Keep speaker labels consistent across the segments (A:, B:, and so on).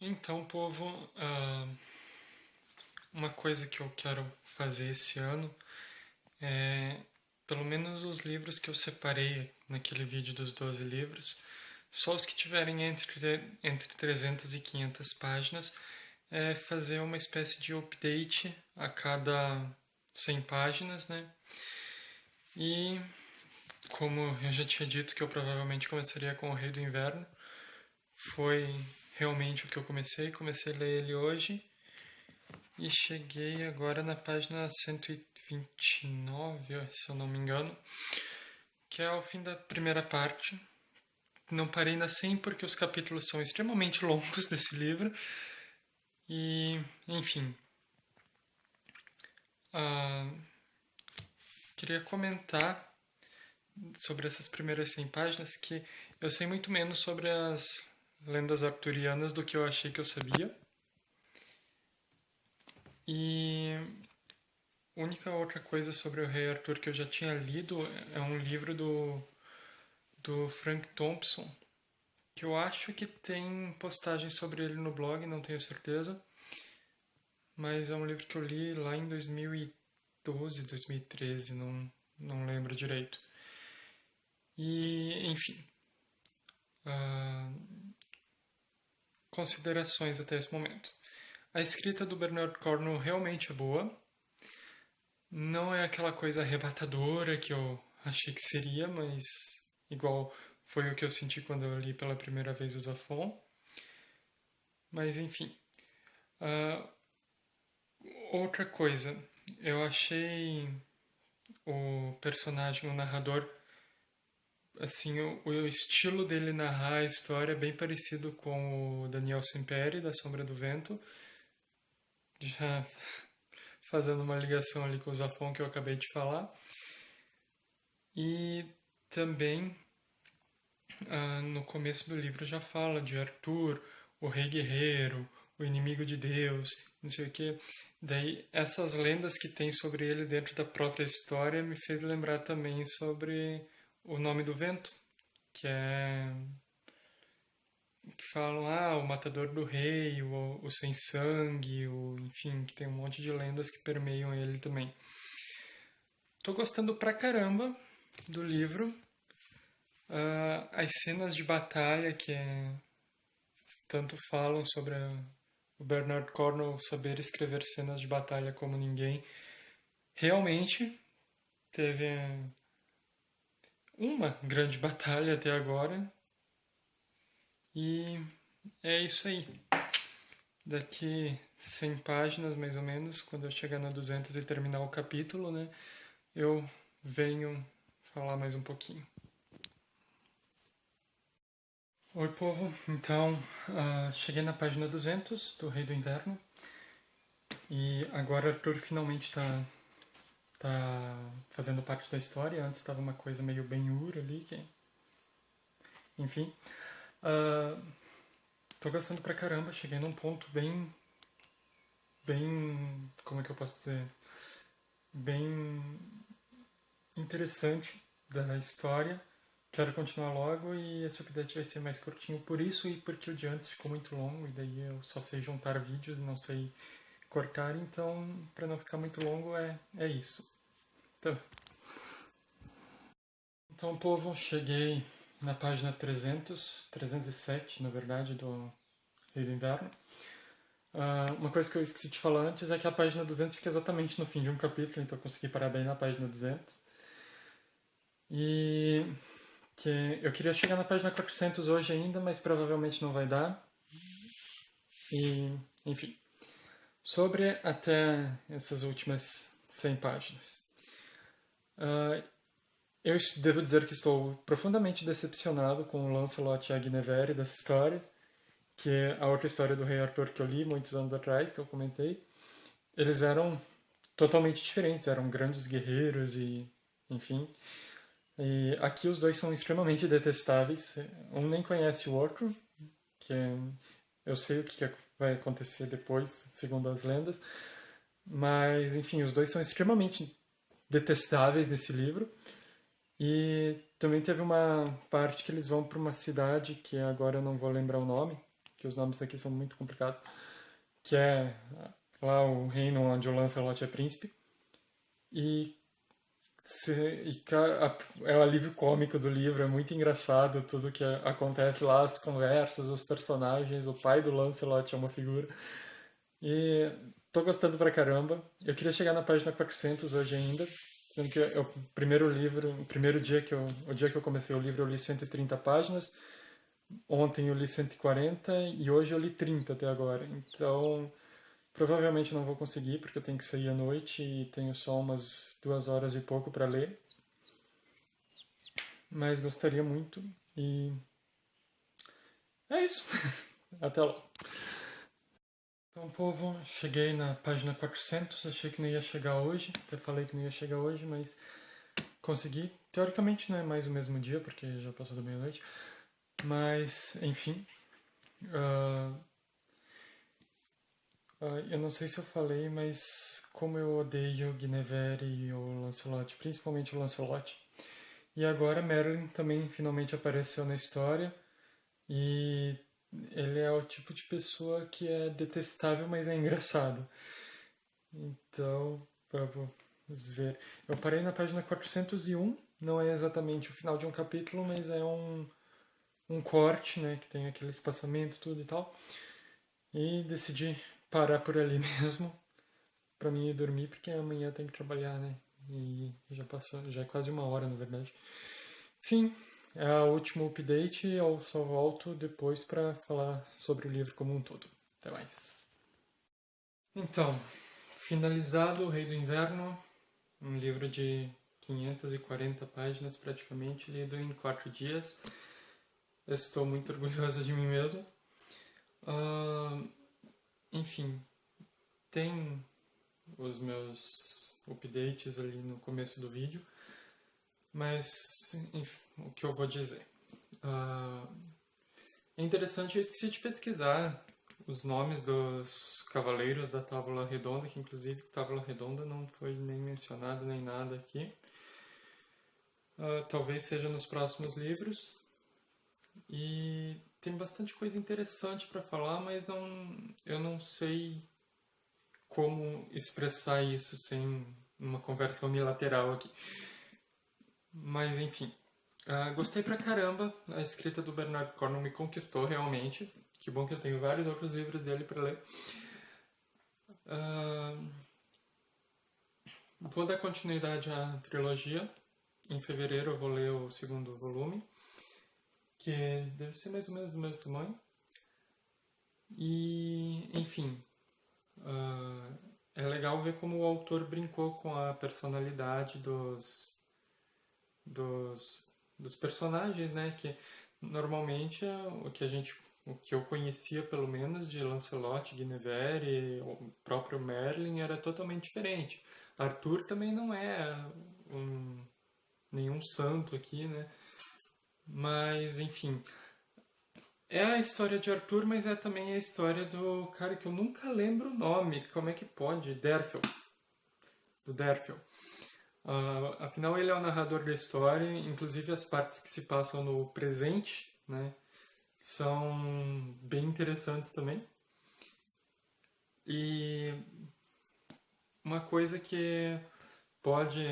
A: Então, povo, uma coisa que eu quero fazer esse ano é, pelo menos os livros que eu separei naquele vídeo dos 12 livros, só os que tiverem entre 300 e 500 páginas, é fazer uma espécie de update a cada 100 páginas, né? E como eu já tinha dito que eu provavelmente começaria com O Rei do Inverno, foi realmente o que eu comecei a ler ele hoje. E cheguei agora na página 129, se eu não me engano, que é o fim da primeira parte. Não parei na 100 porque os capítulos são extremamente longos desse livro. E, enfim, ah, queria comentar sobre essas primeiras 100 páginas que eu sei muito menos sobre as lendas arturianas do que eu achei que eu sabia. E a única outra coisa sobre o Rei Arthur que eu já tinha lido é um livro do Frank Thompson, que eu acho que tem postagens sobre ele no blog, não tenho certeza, mas é um livro que eu li lá em 2012, 2013, não lembro direito. E, enfim, considerações até esse momento. A escrita do Bernard Cornwell realmente é boa, não é aquela coisa arrebatadora que eu achei que seria, mas igual foi o que eu senti quando eu li pela primeira vez o Zafon. Mas enfim. Uh, Outra coisa, eu achei o personagem, o narrador, assim, o estilo dele narrar a história é bem parecido com o Daniel Semperi, da Sombra do Vento, já fazendo uma ligação ali com o Zafon que eu acabei de falar. E também no começo do livro já fala de Arthur, o rei guerreiro, o inimigo de Deus, não sei o quê. Daí, essas lendas que tem sobre ele dentro da própria história me fez lembrar também sobre o nome do vento, que é que falam, o matador do rei, o sem sangue, enfim, que tem um monte de lendas que permeiam ele também. Tô gostando pra caramba do livro. As cenas de batalha tanto falam sobre o Bernard Cornwell saber escrever cenas de batalha como ninguém. Realmente teve uma grande batalha até agora. E é isso aí. Daqui 100 páginas, mais ou menos, quando eu chegar na 200 e terminar o capítulo, né, eu venho falar mais um pouquinho. Oi, povo. Então, cheguei na página 200 do Rei do Inverno. E agora Arthur finalmente tá fazendo parte da história. Antes estava uma coisa meio Ben-Hur ali, enfim. Uh, Tô gostando pra caramba. Cheguei num ponto bem, como é que eu posso dizer? Bem interessante da história. Quero continuar logo e esse update vai ser mais curtinho por isso e porque o de antes ficou muito longo e daí eu só sei juntar vídeos e não sei cortar, então para não ficar muito longo é isso. Então, povo, cheguei na página 307, na verdade, do Rei do Inverno. Uma coisa que eu esqueci de falar antes é que a página 200 fica exatamente no fim de um capítulo, então eu consegui parar bem na página 200. E que eu queria chegar na página 400 hoje ainda, mas provavelmente não vai dar. E, enfim, sobre até essas últimas 100 páginas. Eu devo dizer que estou profundamente decepcionado com o Lancelot e a Guinevere dessa história, que é a outra história do Rei Arthur que eu li muitos anos atrás, que eu comentei. Eles eram totalmente diferentes, eram grandes guerreiros e, enfim. E aqui os dois são extremamente detestáveis. Um nem conhece o outro, que eu sei o que vai acontecer depois, segundo as lendas. Mas, enfim, os dois são extremamente detestáveis nesse livro. E também teve uma parte que eles vão para uma cidade que agora eu não vou lembrar o nome, porque os nomes aqui são muito complicados, que é lá o reino onde o Lancelot é príncipe. E, é o alívio cômico do livro, é muito engraçado tudo que acontece lá, as conversas, os personagens, o pai do Lancelot é uma figura. E tô gostando pra caramba. Eu queria chegar na página 400 hoje ainda, sendo que o primeiro livro, o dia que eu comecei o livro eu li 130 páginas, ontem eu li 140 e hoje eu li 30 até agora. Então, provavelmente não vou conseguir, porque eu tenho que sair à noite e tenho só umas 2 horas e pouco para ler. Mas gostaria muito e é isso. Até lá. Então, povo, cheguei na página 400, achei que não ia chegar hoje, até falei que não ia chegar hoje, mas consegui. Teoricamente não é mais o mesmo dia, porque já passou da meia-noite, mas, enfim. ah, eu não sei se eu falei, mas como eu odeio Guinevere e o Lancelot, principalmente o Lancelot. E agora Merlin também finalmente apareceu na história, e ele é o tipo de pessoa que é detestável, mas é engraçado. Então, vamos ver. Eu parei na página 401, não é exatamente o final de um capítulo, mas é um corte, né, que tem aquele espaçamento, tudo e tal. E decidi parar por ali mesmo, pra mim ir dormir, porque amanhã tem que trabalhar, né? E já passou, já é quase 1 hora, na verdade. Enfim, é o último update, eu só volto depois pra falar sobre o livro como um todo. Até mais. Então, finalizado O Rei do Inverno, um livro de 540 páginas praticamente, lido em 4 dias. Eu estou muito orgulhoso de mim mesmo. Ah, enfim, tem os meus updates ali no começo do vídeo, mas o que eu vou dizer? Ah, é interessante, eu esqueci de pesquisar os nomes dos cavaleiros da Távola Redonda, que inclusive Távola Redonda não foi nem mencionado nem nada aqui. Talvez seja nos próximos livros. E tem bastante coisa interessante para falar, mas eu não sei como expressar isso sem uma conversa unilateral aqui. Mas enfim, gostei pra caramba. A escrita do Bernard Cornwell me conquistou realmente. Que bom que eu tenho vários outros livros dele para ler. Ah, vou dar continuidade à trilogia. Em fevereiro eu vou ler o segundo volume, que deve ser mais ou menos do mesmo tamanho. E, enfim, é legal ver como o autor brincou com a personalidade dos, dos personagens, né? Que normalmente o que eu conhecia pelo menos de Lancelot, Guinevere, o próprio Merlin era totalmente diferente. Arthur também não é um, nenhum santo aqui, né? Mas, enfim, é a história de Arthur, mas é também a história do cara que eu nunca lembro o nome. Como é que pode? Derfel. Do Derfel. Afinal, ele é o narrador da história, inclusive as partes que se passam no presente, né, são bem interessantes também. E uma coisa que pode,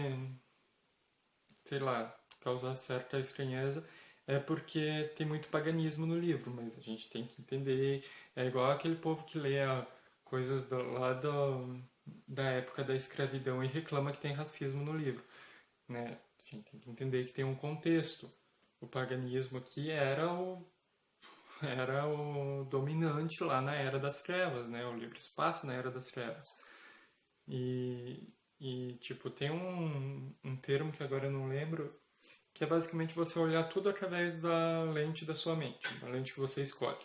A: sei lá, causar certa estranheza é porque tem muito paganismo no livro, mas a gente tem que entender. É igual aquele povo que lê coisas da época da escravidão e reclama que tem racismo no livro, né? A gente tem que entender que tem um contexto. O paganismo aqui era o dominante lá na Era das Trevas, né? O livro se passa na Era das Trevas. Tipo, tem um termo que agora eu não lembro, que é basicamente você olhar tudo através da lente da sua mente, da lente que você escolhe.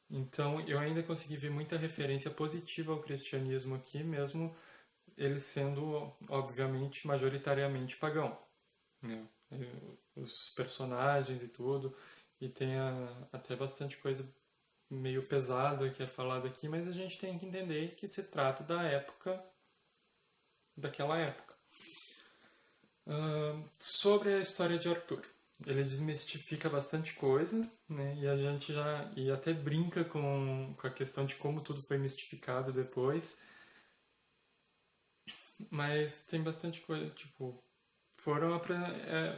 A: Então, eu ainda consegui ver muita referência positiva ao cristianismo aqui, mesmo ele sendo, obviamente, majoritariamente pagão, né? Os personagens e tudo, e tem até bastante coisa meio pesada que é falada aqui, mas a gente tem que entender que se trata da época, daquela época. Sobre a história de Arthur. Ele desmistifica bastante coisa, né? E a gente já e até brinca com a questão de como tudo foi mistificado depois. Mas tem bastante coisa, tipo,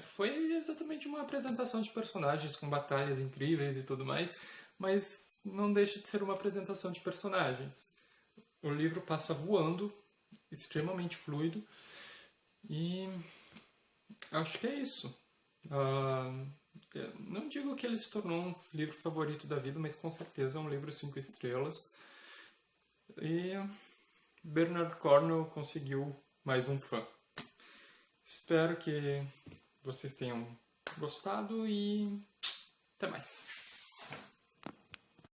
A: foi exatamente uma apresentação de personagens com batalhas incríveis e tudo mais, mas não deixa de ser uma apresentação de personagens. O livro passa voando, extremamente fluido, e acho que é isso. Ah, eu não digo que ele se tornou um livro favorito da vida, mas com certeza é um livro 5 estrelas. E Bernard Cornwell conseguiu mais um fã. Espero que vocês tenham gostado e até mais.